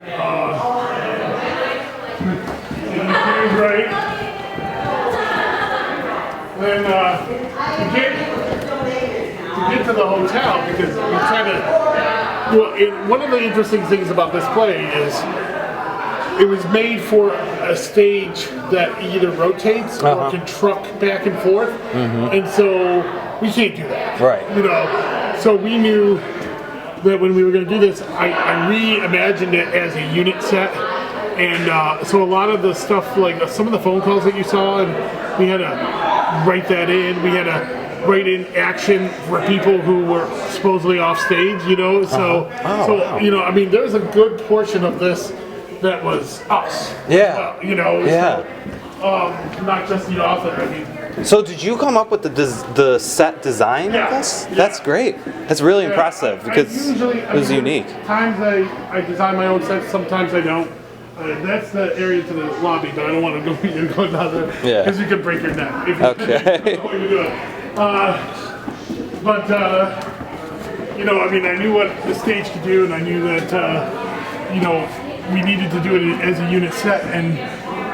Right. Then to get to the hotel, because we try to. Well, one of the interesting things about this play is it was made for a stage that either rotates or can truck back and forth, and so we can't do that. Right. You know, so we knew that when we were going to do this, I reimagined it as a unit set. And so a lot of the stuff, like some of the phone calls that you saw, and we had to write that in. We had to write in action for people who were supposedly off stage, you know. So, you know, I mean, there's a good portion of this that was us. Yeah. You know. Yeah. So, not just the author. I mean. So did you come up with the set design of this? Yeah. That's great. That's really impressive because it was unique. Times I design my own sets, sometimes I don't. That's the area to the lobby, but I don't want to go down there because you could break your neck. If you do it. But you know, I mean, I knew what the stage could do, and I knew that you know, we needed to do it as a unit set, and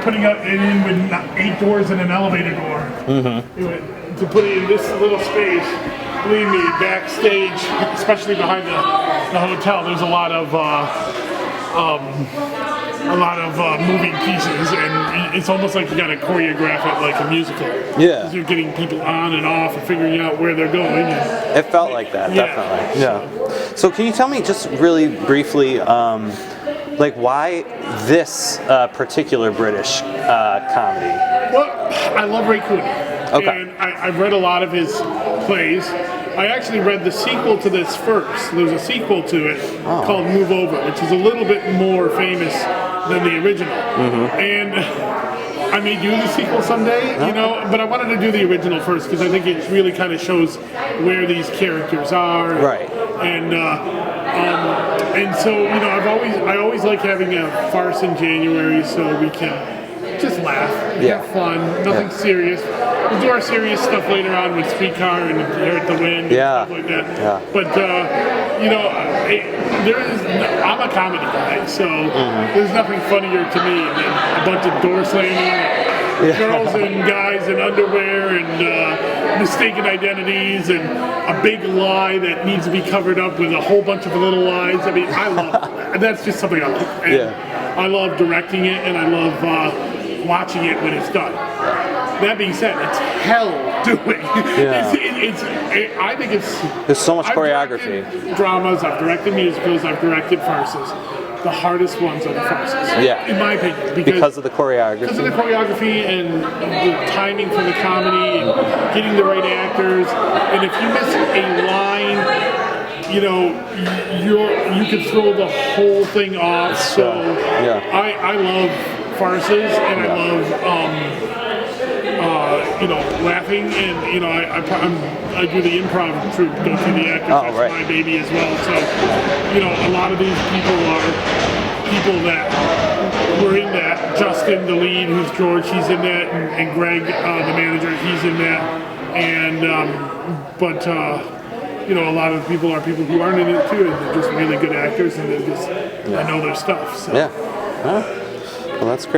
putting it in with 8 doors and an elevator door. To put it in this little space, believe me, backstage, especially behind the hotel, there's a lot of moving pieces, and it's almost like you got to choreograph it like a musical. Yeah. Because you're getting people on and off and figuring out where they're going. And it felt like that, definitely. Yeah. So can you tell me just really briefly, like why this particular British comedy? Well, I love Ray Cooney. Okay. And I've read a lot of his plays. I actually read the sequel to this first. There's a sequel to it called Move Over, which is a little bit more famous than the original. And I may do the sequel someday, you know, but I wanted to do the original first because I think it really kind of shows where these characters are. Right. And so, you know, I always like having a farce in January so we can just laugh, have fun, nothing serious. We'll do our serious stuff later on with Streetcar and Air at the Wind and stuff like that. But, you know, I'm a comedy guy, so there's nothing funnier to me than a bunch of door slamming, girls and guys in underwear and mistaken identities and a big lie that needs to be covered up with a whole bunch of little lies. I mean, I love it. That's just something I like. And I love directing it, and I love watching it when it's done. That being said, it's hell doing. I think there's so much choreography. I've directed dramas, I've directed musicals, I've directed farces. The hardest ones are the farces. In my opinion, because of the choreography. Because of the choreography and the timing for the comedy and getting the right actors. And if you miss a line, you know, you could throw the whole thing off. So I love farces, and I love you know, laughing, and you know, I do the improv troupe, Go To The Actors, that's my baby as well. So, you know, a lot of these people are people that were in that. Justin, the lead, who's George, he's in that, and Greg, the manager, he's in that. And you know, a lot of people are people who aren't in it too, and they're just really good actors, and they know their stuff. So. Well, that's great.